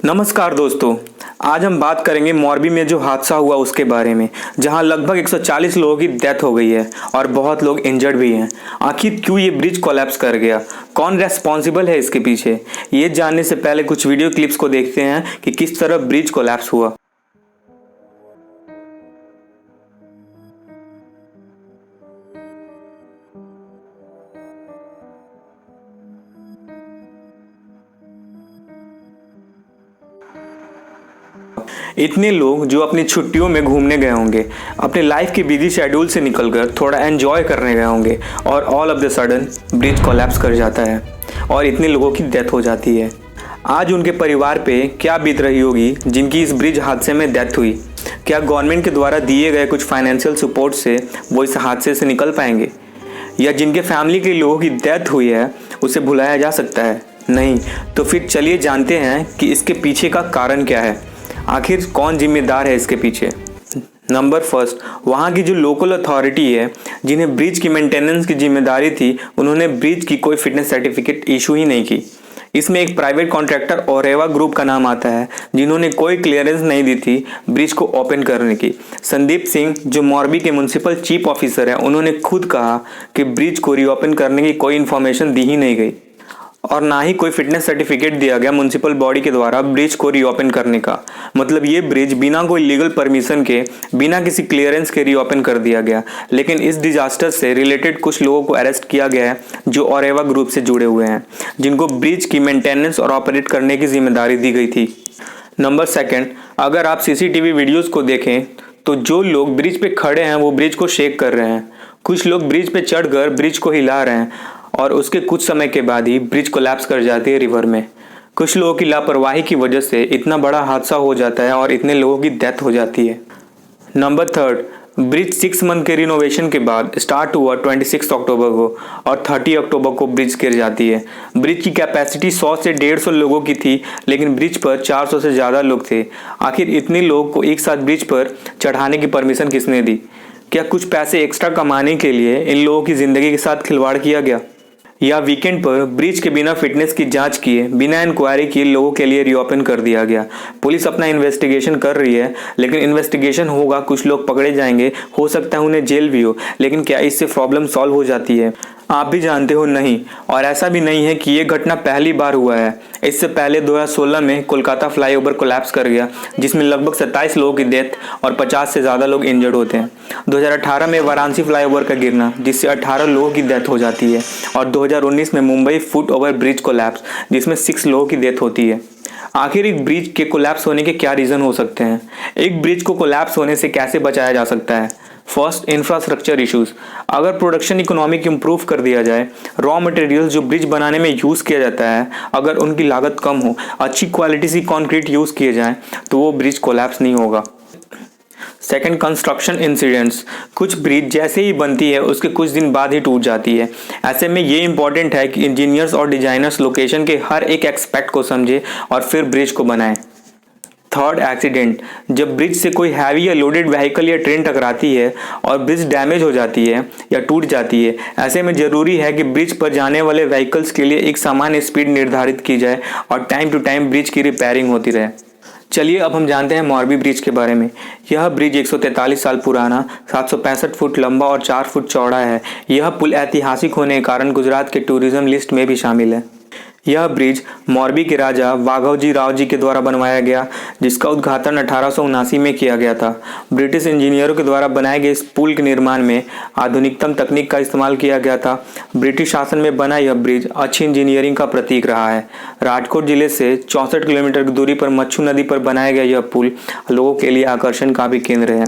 नमस्कार दोस्तों, आज हम बात करेंगे मोरबी में जो हादसा हुआ उसके बारे में, जहां लगभग 140 लोगों की डेथ हो गई है और बहुत लोग इंजर्ड भी हैं। आखिर क्यों ये ब्रिज कोलैप्स कर गया, कौन रेस्पॉन्सिबल है इसके पीछे, ये जानने से पहले कुछ वीडियो क्लिप्स को देखते हैं कि किस तरह ब्रिज कोलैप्स हुआ। इतने लोग जो अपनी छुट्टियों में घूमने गए होंगे, अपने लाइफ के बिजी शेड्यूल से निकलकर थोड़ा एंजॉय करने गए होंगे और all of the sudden bridge collapse कर जाता है और इतने लोगों की डेथ हो जाती है। आज उनके परिवार पे क्या बीत रही होगी जिनकी इस ब्रिज हादसे में डेथ हुई। क्या गवर्नमेंट के द्वारा दिए गए कुछ फाइनेंशियल सपोर्ट से वो इस हादसे से निकल पाएंगे, या जिनके फैमिली के लोगों की डेथ हुई है उसे भुलाया जा सकता है? नहीं। तो फिर चलिए जानते हैं कि इसके पीछे का कारण क्या है, आखिर कौन जिम्मेदार है इसके पीछे। नंबर फर्स्ट, वहाँ की जो लोकल अथॉरिटी है जिन्हें ब्रिज की मेंटेनेंस की जिम्मेदारी थी, उन्होंने ब्रिज की कोई फिटनेस सर्टिफिकेट इशू ही नहीं की। इसमें एक प्राइवेट कॉन्ट्रैक्टर ओरेवा ग्रुप का नाम आता है, जिन्होंने कोई क्लियरेंस नहीं दी थी ब्रिज को ओपन करने की। संदीप सिंह जो मोरबी के म्युनिसिपल चीफ ऑफिसर है, उन्होंने खुद कहा कि ब्रिज को रीओपन करने की कोई इन्फॉर्मेशन दी ही नहीं गई और ना ही कोई फिटनेस सर्टिफिकेट दिया गया म्युनिसिपल बॉडी के द्वारा ब्रिज को रीओपन करने का। मतलब ये ब्रिज बिना कोई लीगल परमिशन के, बिना किसी क्लियरेंस के रीओपन कर दिया गया। लेकिन इस डिजास्टर से रिलेटेड कुछ लोगों को अरेस्ट किया गया है जो ओरेवा ग्रुप से जुड़े हुए हैं, जिनको ब्रिज की मेंटेनेंस और ऑपरेट करने की जिम्मेदारी दी गई थी। नंबर सेकेंड, अगर आप सीसीटीवी वीडियोज को देखें तो जो लोग ब्रिज पे खड़े हैं वो ब्रिज को शेक कर रहे हैं। कुछ लोग ब्रिज पे चढ़कर ब्रिज को हिला रहे हैं और उसके कुछ समय के बाद ही ब्रिज कोलैप्स कर जाती है रिवर में। कुछ लोगों की लापरवाही की वजह से इतना बड़ा हादसा हो जाता है और इतने लोगों की डेथ हो जाती है। नंबर थर्ड, ब्रिज 6 मंथ के रिनोवेशन के बाद स्टार्ट हुआ 26 अक्टूबर को और 30 अक्टूबर को ब्रिज गिर जाती है। ब्रिज की कैपेसिटी 100 से 150 लोगों की थी, लेकिन ब्रिज पर 400 से ज़्यादा लोग थे। आखिर इतने लोगों को एक साथ ब्रिज पर चढ़ाने की परमिशन किसने दी? क्या कुछ पैसे एक्स्ट्रा कमाने के लिए इन लोगों की ज़िंदगी के साथ खिलवाड़ किया गया, या वीकेंड पर ब्रिज के बिना फिटनेस की जांच किए, बिना इंक्वायरी किए लोगों के लिए रीओपन कर दिया गया? पुलिस अपना इन्वेस्टिगेशन कर रही है, लेकिन इन्वेस्टिगेशन होगा, कुछ लोग पकड़े जाएंगे, हो सकता है उन्हें जेल भी हो, लेकिन क्या इससे प्रॉब्लम सॉल्व हो जाती है? आप भी जानते हो नहीं। और ऐसा भी नहीं है कि ये घटना पहली बार हुआ है। इससे पहले 2016 में कोलकाता फ्लाईओवर कोलैप्स कर गया, जिसमें लगभग 27 लोगों की डेथ और 50 से ज़्यादा लोग इंजर्ड होते हैं। 2018 में वाराणसी फ्लाईओवर का गिरना, जिससे 18 लोगों की डेथ हो जाती है, और 2019 में Mumbai foot over bridge collapse, जिसमें 6 लोगों की डेथ होती है। आखिर एक ब्रिज के कोलैप्स होने के क्या रीज़न हो सकते हैं? एक ब्रिज को कोलैप्स होने से कैसे बचाया जा सकता है? First, infrastructure issues. अगर प्रोडक्शन इकोनॉमिक इम्प्रूव कर दिया जाए, रॉ मटेरियल्स जो ब्रिज बनाने में यूज़ किया जाता है, अगर उनकी लागत कम हो, अच्छी क्वालिटी सी कंक्रीट यूज़ किए जाएं, तो वो ब्रिज कोलैप्स नहीं होगा। Second, construction incidents. कुछ ब्रिज जैसे ही बनती है उसके कुछ दिन बाद ही टूट जाती है। ऐसे में ये इंपॉर्टेंट है कि इंजीनियर्स और डिजाइनर्स लोकेशन के हर एक एस्पेक्ट को समझे और फिर ब्रिज को बनाएं। Third, accident. जब ब्रिज से कोई हैवी या लोडेड व्हीकल या ट्रेन टकराती है और ब्रिज डैमेज हो जाती है या टूट जाती है, ऐसे में ज़रूरी है कि ब्रिज पर जाने वाले व्हीकल्स के लिए एक सामान्य स्पीड निर्धारित की जाए और टाइम टू टाइम ब्रिज की रिपेयरिंग होती रहे। चलिए अब हम जानते हैं मोरबी ब्रिज के बारे में। यह ब्रिज 143 साल पुराना, 765 फुट लंबा और 4 फुट चौड़ा है। यह पुल ऐतिहासिक होने के कारण गुजरात के टूरिज्म लिस्ट में भी शामिल है। यह ब्रिज मोरबी के राजा वाघवजी राव जी के द्वारा बनवाया गया, जिसका उद्घाटन 1879 में किया गया था। ब्रिटिश इंजीनियरों के द्वारा बनाए गए इस पुल के निर्माण में आधुनिकतम तकनीक का इस्तेमाल किया गया था। ब्रिटिश शासन में बना यह ब्रिज अच्छी इंजीनियरिंग का प्रतीक रहा है। राजकोट जिले से 64 किलोमीटर की दूरी पर मच्छू नदी पर बनाया गया यह पुल लोगों के लिए आकर्षण का भी केंद्र है।